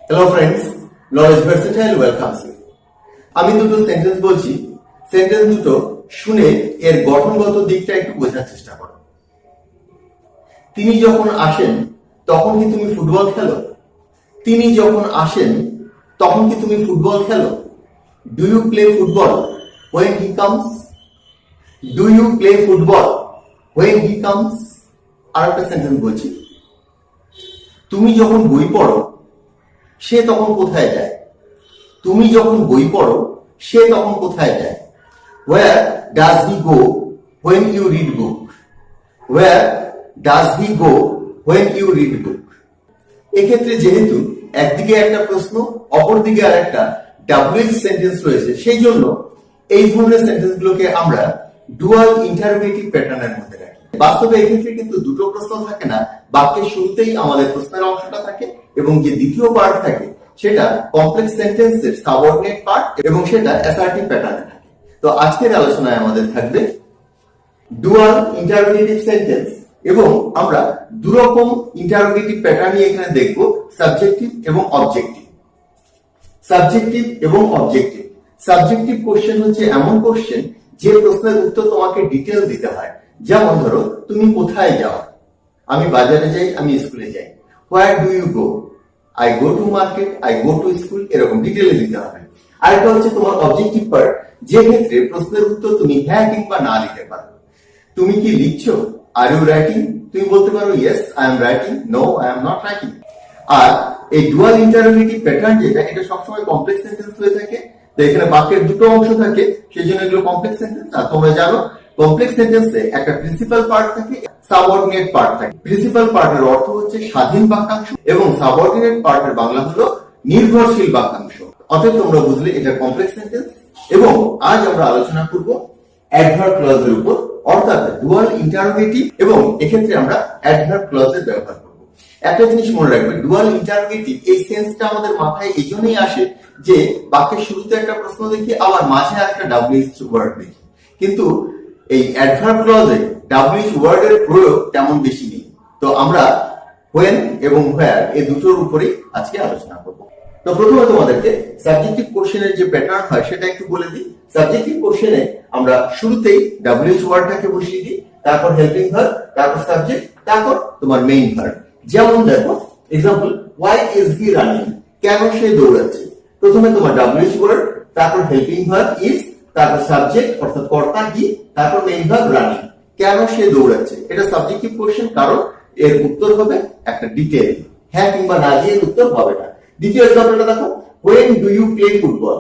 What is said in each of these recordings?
Hello friends, knowledge versatile welcomes you. আমি দুটো sentence বলছি, সেন্টেন্স দুটো শুনে এর গঠনগত দিকটা একটু বোঝার চেষ্টা করো। তিনি যখন আসেন তখন কি তুমি ফুটবল খেলো? তিনি যখন আসেন তখন কি তুমি ফুটবল খেলো? Do you play football when he comes? Do you play football when he comes? আরেকটা সেন্টেন্স বলছি, তুমি যখন বই পড়ো সে তখন কোথায় যায়? তুমি যখন বই পড়ো সে তখন কোথায় যায়? Where does he go when you read book? Where does he go when you read book? এক্ষেত্রে যেহেতু একদিকে একটা প্রশ্ন অপরদিকে আর একটা ডাব্লিউএইচ সেন্টেন্স রয়েছে, সেই জন্য এই ধরনের সেন্টেন্সগুলোকে আমরা ডুয়াল ইন্টারোগেটিভ প্যাটার্নের মধ্যে রাখি। বাস্তবে এক্ষেত্রে কিন্তু দুটো প্রশ্ন থাকে না, বাক্যের শুরুতেই আমাদের প্রশ্নের অংশটা থাকে এবং যে দ্বিতীয় পার্ট থাকে সেটা কমপ্লেক্স সেন্টেন্সের সাবঅর্ডিনেট পার্ট এবং সেটা অ্যাসার্টিভ প্যাটার্নে থাকে। তো আজকের আলোচনায় আমাদের থাকবে ডুয়াল ইন্টারোগেটিভ সেন্টেন্স এবং আমরা দুরকম ইন্টারোগেটিভ প্যাটার্ন নিয়ে এখানে দেখব, সাবজেক্টিভ এবং অবজেক্টিভ। সাবজেক্টিভ এবং অবজেক্টিভ। সাবজেক্টিভ কোশ্চেন হচ্ছে এমন কোশ্চেন যে প্রশ্নের উত্তর তোমাকে ডিটেইল দিতে হয়। যেমন ধরো, তুমি কোথায় যাও? আমি বাজারে যাই, আমি স্কুলে যাই। Where do you go? I go to market, I go to school, এরকম ডিটেইলে দিতে হবে। আরেকটা হচ্ছে তোমার অবজেক্টিভ পার্ট, যে ক্ষেত্রে প্রশ্নের উত্তর তুমি হ্যাঁ কিংবা না দিতে পারো। তুমি কি লিখছো? Are you writing? তুমি বলতে পারো yes I am writing, no I am not writing. আর এই ডুয়াল ইন্টারোগেটিভ প্যাটার্ন যেটা, এটা সবসময় কমপ্লেক্স সেন্টেন্স হয়ে থাকে। তো এখানে বাক্যের দুটো অংশ থাকে, সেই জন্য এগুলো কমপ্লেক্স সেন্টেন্স। আর তোমরা জানো কমপ্লেক্স সেন্টেন্সে একটা প্রিন্সিপাল পার্ট থাকে, সাবঅর্ডিনেট পার্ট থাকে। প্রিন্সিপাল পার্টের অর্থ হচ্ছে স্বাধীন বাক্যাংশ এবং সাবঅর্ডিনেট পার্টের বাংলা হলো নির্ভরশীল বাক্যাংশ। অতএব তোমরা বুঝলে এটা কমপ্লেক্স সেন্টেন্স। এবং আজ আমরা আলোচনা করব অ্যাডভার্ব ক্লজের উপর, অর্থাৎ ডুয়াল ইন্টারোগেটিভ, এবং এক্ষেত্রে আমরা অ্যাডভার্ব ক্লজের ব্যবহার করব। একটা জিনিস মনে রাখবে, ডুয়াল ইন্টারোগেটিভ এই সেন্সটা আমাদের মাথায় এই জন্যই আসে যে বাক্যের শুরুতে একটা প্রশ্ন দেখি, আবার মাঝে একটা ডাব্লিউএইচ ওয়ার্ড দেখি। কিন্তু এই অ্যাডভার্ব ক্লজে ডাব্লিউএইচ ওয়ার্ডের প্রয়োগ তেমন বেশি নেই। তো আমরা হোয়েন এবং হোয়ার এই দুটোর উপরেই আজকে আলোচনা করব। তো প্রথমে তোমাদেরকে সাবজেক্টিভ কোশ্চেনের যে প্যাটার্ন হয় সেটা একটু বলে দিই। সাবজেক্টিভ কোশ্চেনে আমরা শুরুতেই ডাব্লিউএইচ ওয়ার্ডটাকে বসিয়ে দিই, তারপর হেল্পিং ভার্ব, তারপর সাবজেক্ট, তারপর তোমার মেইন ভার্ব। যেমন দেখো, example, why is he running? কেন সে দৌড়াচ্ছে? প্রথমে তোমার ডাব্লিউএইচ ওয়ার্ড, তারপর হেল্পিং ভার্ব ইজ, তারপর সাবজেক্ট অর্থাৎ কর্তা হি, তারপর মেইন ভার্ব রানিং। কেন সে দৌড়াচ্ছে? এটা সাবজেক্টিভ কোশ্চেন, কারণ এর উত্তর হবে একটা ডিটেইল, হ্যাঁ কিংবা না দিয়ে উত্তর হবে না। দ্বিতীয় এক্সাম্পলটা দেখো, when do you play football?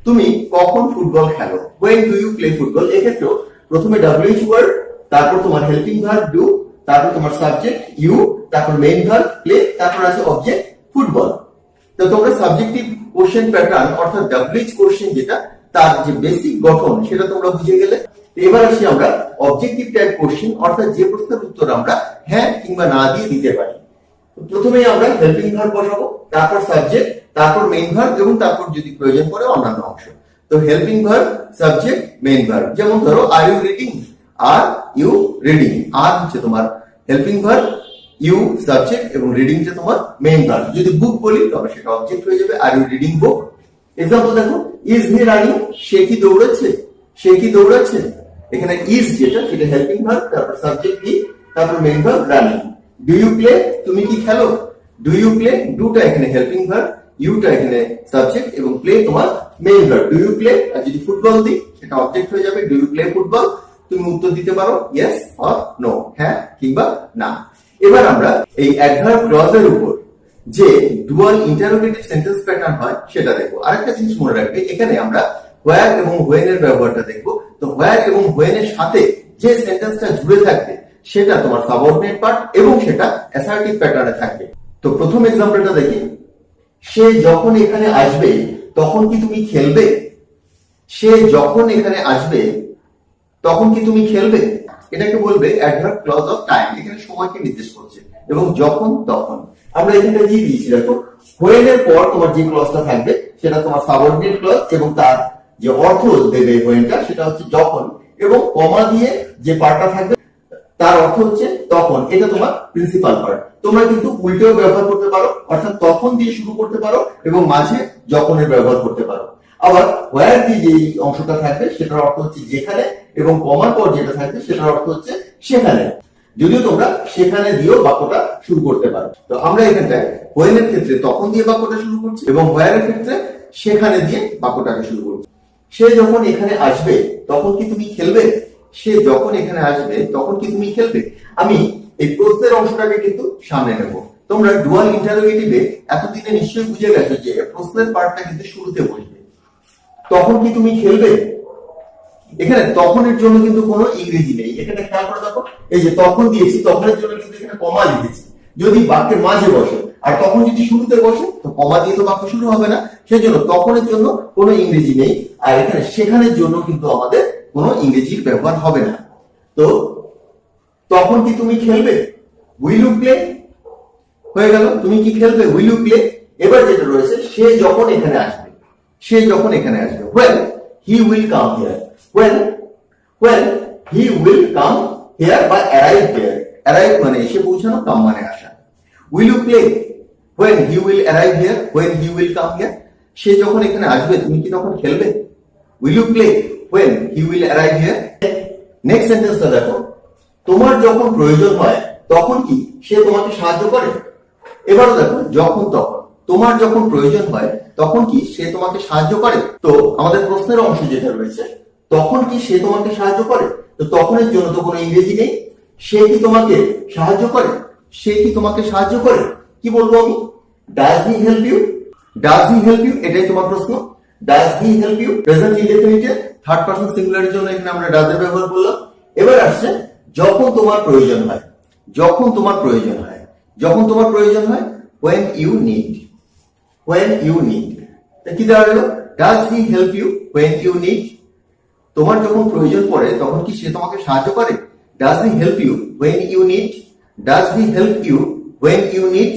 তুমি কখন ফুটবল খেলো? when do you play football? এক্ষেত্রে প্রথমে ডাব্লিউএইচ ওয়ার্ড, তারপর তোমার হেল্পিং ভার্ব ডু, তারপর তোমার সাবজেক্ট ইউ, তারপর মেইন ভার্ব প্লে, তারপর আছে অবজেক্ট ফুটবল। তো তোমরা সাবজেক্টিভ কোশ্চেন প্যাটার্ন অর্থাৎ ডাব্লিউএইচ কোশ্চেন যেটা, তার যে বেসিক গঠন সেটা তোমরা বুঝে গেলে। এবার আসি আমরা অবজেক্টিভ টাইপ কোশ্চেন, অর্থাৎ যে প্রশ্নের উত্তর আমরা হ্যাঁ কিংবা না দিয়ে দিতে পারি। প্রথমেই আমরা হেল্পিং ভার্ব বসাবো, তারপর সাবজেক্ট, তারপর মেইন ভার্ব এবং তারপর যদি প্রয়োজন পড়ে অন্যান্য অংশ। তো helping verb, subject, main verb. যেমন ধরো, are you reading? Are you reading. Are হচ্ছে তোমার হেল্পিং ভার্ব, ইউ সাবজেক্ট এবং রিডিং যে তোমার মেইন ভার্ব। যদি বুক বলি তবে সেটা অবজেক্ট হয়ে যাবে, are you reading book. Example দেখো, ইজ হি রানিং? সে কি দৌড়াচ্ছে? সে কি দৌড়াচ্ছে? এখানে ইজ যেটা, সেটা হেল্পিং ভার্ব, তারপর সাবজেক্ট হি, তারপর main verb running. Do you play? তুমি কি খেলো? ডু ইউ প্লে, ডুটা এখানে হেল্পিং ভার্ব, ইউটা এখানে সাবজেক্ট এবং প্লে তোমার main verb. Do you play? আর যদি ফুটবল দিই সেটা অবজেক্ট হয়ে যাবে, ডু ইউ প্লে ফুটবল। তুমি উত্তর দিতে পারো ইয়েস অর নো, হ্যাঁ কিংবা না। এবার আমরা এই অ্যাডভার্ব ক্লজের উপর যে ডুয়াল ইন্টারোগেটিভ সেন্টেন্স প্যাটার্ন হয় সেটা দেখবো। আরেকটা জিনিস মনে রাখবে, এখানে আমরা হোয়ার এবং হোয়েন এর ব্যবহারটা দেখবো। তো হোয়ার এবং হোয়েন এর সাথে যে সেন্টেন্সটা জুড়ে থাকবে সেটা তোমার সাবঅর্ডিনেট পার্ট এবং সেটা অ্যাসার্টিভ প্যাটার্নে থাকবে। তো প্রথম এক্সাম্পলটা দেখি, সে যখন এখানে আসবে তখন কি তুমি খেলবে? সে যখন এখানে আসবে তখন কি তুমি খেলবে? এটাকে বলবে অ্যাডভার্ব ক্লজ অফ টাইম। এখানে সময়কে নির্দেশ করছে এবং যখন তখন। আমরা এখানে দিয়ে দিয়েছি, দেখো হোয়েন এর পর তোমার যে ক্লজটা থাকবে সেটা তোমার সাবঅর্ডিনেট ক্লজ এবং তার যে অর্থ দেবে হোয়েনটা সেটা হচ্ছে যখন, এবং কমা দিয়ে যে পার্টটা থাকবে তার অর্থ হচ্ছে তখন, এটা তোমার প্রিন্সিপাল পার্ট। তোমরা কিন্তু উল্টেও ব্যবহার করতে পারো, অর্থাৎ তখন দিয়ে শুরু করতে পারো এবং মাঝে যখনের ব্যবহার করতে পারো। আবার হোয়ার দিয়ে যে অংশটা থাকবে সেটার অর্থ হচ্ছে যেখানে, এবং কমার পর যেটা থাকবে সেটার অর্থ হচ্ছে সেখানে, যদিও তোমরা সেখানে দিয়েও বাক্যটা শুরু করতে পারো। তো আমরা এখানটায় হোয়েন এর ক্ষেত্রে তখন দিয়ে বাক্যটা শুরু করছি এবং হোয়ার এর ক্ষেত্রে সেখানে দিয়ে বাক্যটাকে শুরু করছি। সে যখন এখানে আসবে তখন কি তুমি খেলবে? সে যখন এখানে আসবে তখন কি তুমি খেলবে? আমি এই প্রশ্নের অংশটাকে কিন্তু সামনে নেব। তোমরা ডুয়াল ইন্টারোগেটিভে এতদিনে নিশ্চয়ই বুঝে গেছো যে প্রশ্নের পার্টটা কিন্তু শুরুতে বসবে। তখন কি তুমি খেলবে? এখানে তখনের জন্য কিন্তু কোনো ইংরেজি নেই। এখানে খেয়াল করে দেখো, এই যে তখন দিয়েছি, তখনের জন্য কিন্তু এখানে কমা লিখেছি। যদি বাক্যের মাঝে বসে আর তখন যদি শুরুতে বসে তো কমা দিয়ে তো বাক্য শুরু হবে না, সেজন্য তখনের জন্য কোনো ইংরেজি নেই। আর এখানে সেখানের জন্য কিন্তু আমাদের কোনো ইংরেজির ব্যবহার হবে না। তো তখন কি তুমি খেলবে? উইল ইউ প্লে হয়ে গেল। তুমি কি খেলবে? Will you play. এবার যেটা রয়েছে, সে যখন এখানে আসবে, সে যখন এখানে আসবে, when he will come here, when he will come here বা arrive here, arrive মানে এসে পৌঁছানো, come মানে আসা। will you play when he will arrive here, when he will come here, সে যখন এখানে আসবে তুমি কি তখন খেলবে? will you play when he will arrive here? Next সেন্টেন্সটা দেখো, তোমার যখন প্রয়োজন হয় তখন কি সে তোমাকে সাহায্য করে? এবারও দেখো, যখন তখন, তোমার যখন প্রয়োজন হয় তখন কি সে তোমাকে সাহায্য করে? তো আমাদের প্রশ্নের অংশ যেটা রয়েছে, তখন কি সে তোমাকে সাহায্য করে, তো তখনের জন্য তো কোনো ইংরেজি নেই। সে কি তোমাকে সাহায্য করে? সে কি তোমাকে সাহায্য করে? কি বলবো আমি? Does he help you? Does he help you, এটাই তোমার প্রশ্ন। Does he help you present indefinite third person সিঙ্গুলারের জন্য এখানে আমরা ডাজ এর ব্যবহার করলাম। এবার আসছে যখন তোমার প্রয়োজন হয়। যখন তোমার প্রয়োজন হয়, যখন তোমার প্রয়োজন হয়, when you need, when you need, কি দাঁড়ালো? does he help you when you need? তোমার যখন প্রয়োজন পড়ে তখন কি সে তোমাকে সাহায্য করে? does he help you when you need? does he help you when you need?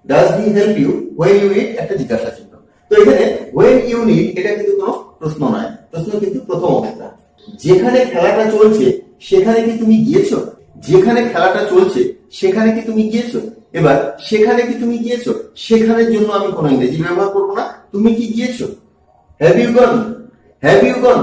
does he help you when you need একটা জিজ্ঞাসা চিহ্ন। তো এখানে when you need এটা কিন্তু কোনো প্রশ্ন নয়, প্রশ্ন কিন্তু প্রথম অবস্থা। যেখানে খেলাটা চলছে সেখানে কি তুমি গিয়েছো? যেখানে খেলাটা চলছে সেখানে কি তুমি গিয়েছো? এবার সেখানে কি তুমি গিয়েছো, সেখানের জন্য আমি কোনো ইংরেজি ব্যবহার করবো না। তুমি কি গিয়েছো? Have you gone, have you gone.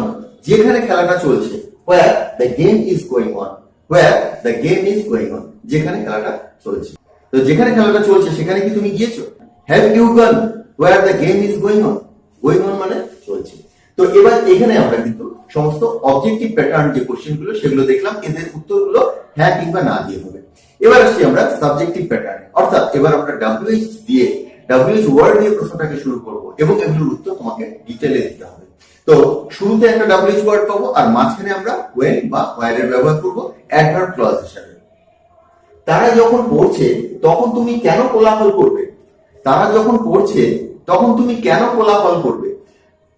যেখানে খেলাটা চলছে, where the game is going on, where the game is going on, যেখানে খেলাটা চলছে। তো যেখানে খেলাটা চলছে সেখানে কি তুমি গিয়েছো? Have you gone where the game is going on, going on মানে চলছে। তো এবার এখানে আমরা কিন্তু সমস্ত অবজেক্টিভ প্যাটার্ন যে কোশ্চেন গুলো সেগুলো দেখলাম, এদের উত্তরগুলো হ্যাঁ কিংবা না দিয়ে হবে। এবার আসছি আমরা সাবজেক্টিভ প্যাটার্নে, অর্থাৎ এবার আমরা WH দিয়ে, WH ওয়ার্ড দিয়ে প্রশ্নটাকে শুরু করব এবং এগুলোর উত্তর তোমাকে ডিটেইলে দিতে হবে। তো শুরুতে একটা WH ওয়ার্ড পাবো আর মাঝখানে আমরা when বা where এর ব্যবহার করব অ্যাডভার্ব ক্লজ হিসেবে। তারা যখন পড়ছে তখন তুমি কেন কোলাহল করবে? তারা যখন পড়ছে তখন তুমি কেন কোলাহল করবে?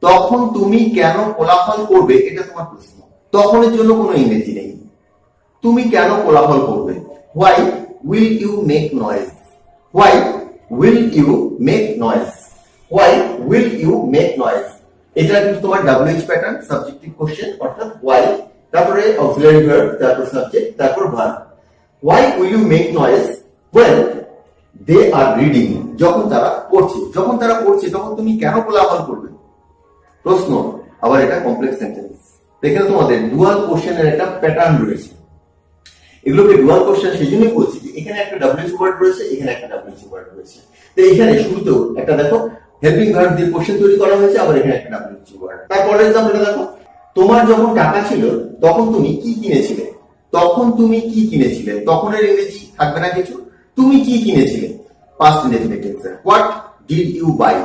তখন তুমি কেন কোলাহল করবে, এটা তোমার প্রশ্ন। তখনের জন্য কোনো ইংরেজি নেই। তুমি কেন কোলাহল করবে? Why will you make noise? Why will you make noise? Why will you make noise? এটা কিন্তু তোমার WH প্যাটার্ন, সাবজেক্টিভ কোশ্চেন, অর্থাৎ why, তারপরে অক্সিলারি ভার্ব, তারপর সাবজেক্ট, তারপর verb. Why will you make noise when they are reading? যখন তারা পড়ছে, যখন তারা পড়ছে তখন তুমি কেন কোলাহল করবে? প্রশ্ন। আবার এটা কমপ্লেক্স সেন্টেন্স। এখানে তোমাদের ডুয়াল কোশ্চেনের একটা প্যাটার্ন রয়েছে। এগুলোকে ডুয়াল কোশ্চেন সেই জন্যই বলছি যে এখানে একটা WH ওয়ার্ড রয়েছে, এখানে একটা WH ওয়ার্ড রয়েছে। তো এখানে শুরুতেও একটা দেখো হেল্পিং ভার্ব দিয়ে কোশ্চেন তৈরি করা হয়েছে, আবার এখানে একটা WH ওয়ার্ড। তারপরের এক্সাম্পলটা দেখো, তোমার যখন টাকা ছিল তখন তুমি কি কিনেছিলে? তখন তুমি কি কিনেছিলে, তখনের ইংরেজি থাকবে না কিছু। তুমি কি কিনেছিলে, past indefinite tense. What did you buy,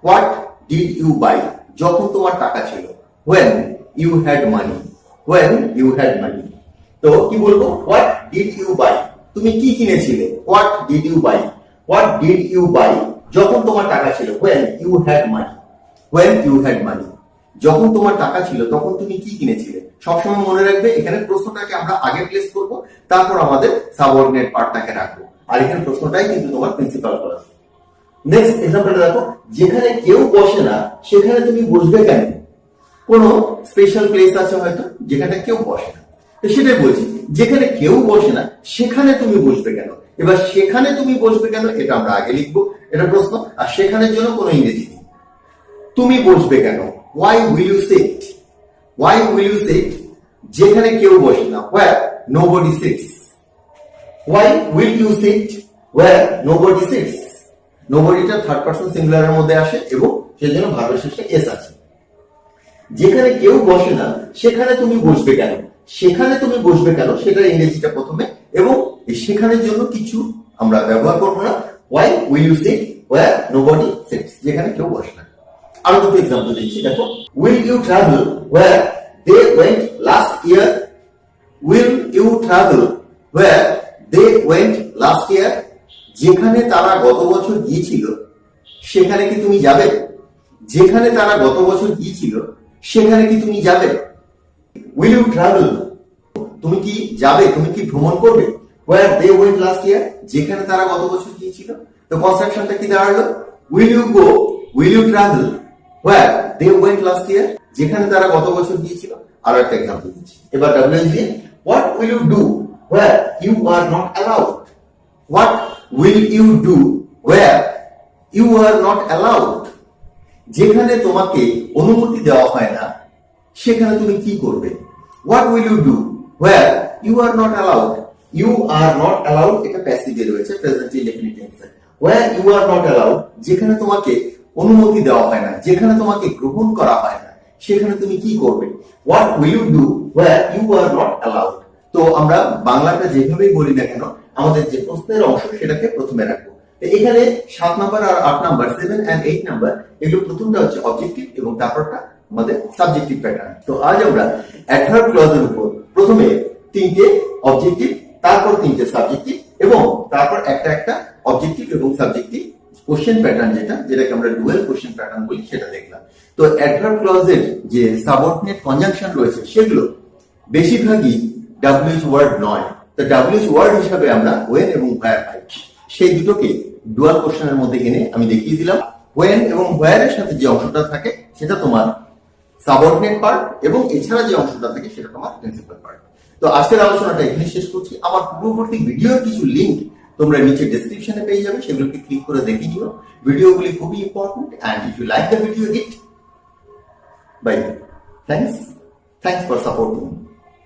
what did you buy, যখন তোমার টাকা ছিল। when you had money, when you had money। তো কি বলবো? হোয়াট ডিড ইউ বাই, তুমি কি কিনেছিলে। What did you buy, what did you buy, যখন তোমার টাকা ছিল। when you had money, when you had money, যখন তোমার টাকা ছিল তখন তুমি কি কিনেছিলে। সবসময় মনে রাখবে এখানে প্রশ্নটাকে আমরা আগে প্লেস করব, তারপর আমাদের সাবঅর্ডিনেট পার্টটাকে রাখবো। আর এখানে প্রশ্নটাই কিন্তু তোমার প্রিন্সিপাল ক্লজ। নেক্সট এক্সাম্পলটা দেখো, যেখানে কেউ বসে না সেখানে তুমি বসবে কেন? কোনো স্পেশাল প্লেস আছে হয়তো যেখানে কেউ বসে না। তো সেটাই বলছি, যেখানে কেউ বসে না সেখানে তুমি বসবে কেন। এবার সেখানে তুমি বসবে কেন এটা আমরা আগে লিখবো, এটা প্রশ্ন। আর সেখানের জন্য কোনো ইংরেজি নেই। তুমি বসবে কেন, why will you sit, why will you sit, যেখানে কেউ বসে না, where nobody sits, why will you sit where nobody sits, নোবডিটা থার্ড পারসন সিঙ্গুলারের মধ্যে আসে এবং সেজন্য ভার্বের শেষে এস আছে। যেখানে কেউ বসে না সেখানে তুমি বসবে কেন, সেখানে তুমি বসবে কেন সেটার ইংরেজিটা প্রথমে, এবং সেখানের জন্য কিছু আমরা ব্যবহার করব না, why will you sit where nobody sits, যেখানে কেউ বসে না। আরো দুটো এক্সাম্পল দিচ্ছি, দেখো, will you travel where they went last year, will you travel where they went last year, যেখানে তারা গত বছর গিয়েছিল সেখানে কি তুমি যাবে, যেখানে তারা গত বছর গিয়েছিল সেখানে কি তুমি যাবে। will you travel, তুমি কি যাবে, তুমি কি ভ্রমণ করবে, where they went last year, যেখানে তারা গত বছর গিয়েছিল। তো কনস্ট্রাকশনটা কি দাঁড়ালো, will you go, will you travel where they went last year, যেখানে তারা গত বছর গিয়েছিল। আরো একটা এক্সাম্পল দিচ্ছি, এবার ডাব্লিউ দিয়ে, what will you do where you are not allowed, what will you do where you are not allowed, যেখানে তোমাকে অনুমতি দেওয়া হয় না সেখানে তুমি কি করবে। what will you do where you are not allowed, you are not allowed এটা প্যাসিভে রয়েছে, প্রেজেন্ট ইনডেফিনিট টেন্সে। where you are not allowed, যেখানে তোমাকে অনুমতি দেওয়া হয় না, যেখানে তোমাকে গ্রহণ করা হয় না সেখানে তুমি কি করবে। what will you do where you are not allowed, তো আমরা বাংলাটা যেভাবেই বলি না কেন আমাদের যে প্রশ্নের অংশ সেটাকে প্রথমে রাখবো। এখানে 7 নাম্বার আর 8 নাম্বার, 7 and 8 নাম্বার, এগুলো প্রথমটা হচ্ছে অবজেক্টিভ এবং তারপরটা আমাদের সাবজেক্টিভ প্যাটার্ন। তো আজ আমরা অ্যাডভার্ব ক্লজের উপর প্রথমে 3টে অবজেক্টিভ, তারপর 3টে সাবজেক্টিভ এবং তারপর একটা অবজেক্টিভ এবং সাবজেক্টিভ কোশ্চেন প্যাটার্ন, যেটাকে আমরা ডুয়েল কোশ্চেন প্যাটার্ন বলি, সেটা দেখলাম। তো অ্যাডভার্ব ক্লজের যে সাবঅর্ডিনেট কনজাংশন রয়েছে সেগুলো বেশিরভাগই ডাব্লিউএইচ ওয়ার্ড নয়। তো ডাব্লিউএইচ ওয়ার্ড হিসাবে আমরা ওয়েন এবং হোয়ার পাই, সেই দুটোকে ডুয়াল কোশ্চেনের মধ্যে এনে আমি দেখিয়ে দিলাম। ওয়েন এবং হোয়ার এর সাথে যে অংশটা থাকে সেটা তোমার সাবঅর্ডিনেট পার্ট এবং এছাড়া যে অংশটা থাকে সেটা তোমার প্রিন্সিপাল পার্ট। তো আজকের আলোচনাটা এখানে শেষ করছি। আমার পূর্ববর্তী ভিডিওর কিছু লিংক তোমরা নিচে ডেসক্রিপশনে পেয়ে যাবে, সেগুলোকে ক্লিক করে দেখে নিও। ভিডিওগুলি খুবই important, and if you like the video hit bye thanks for supporting.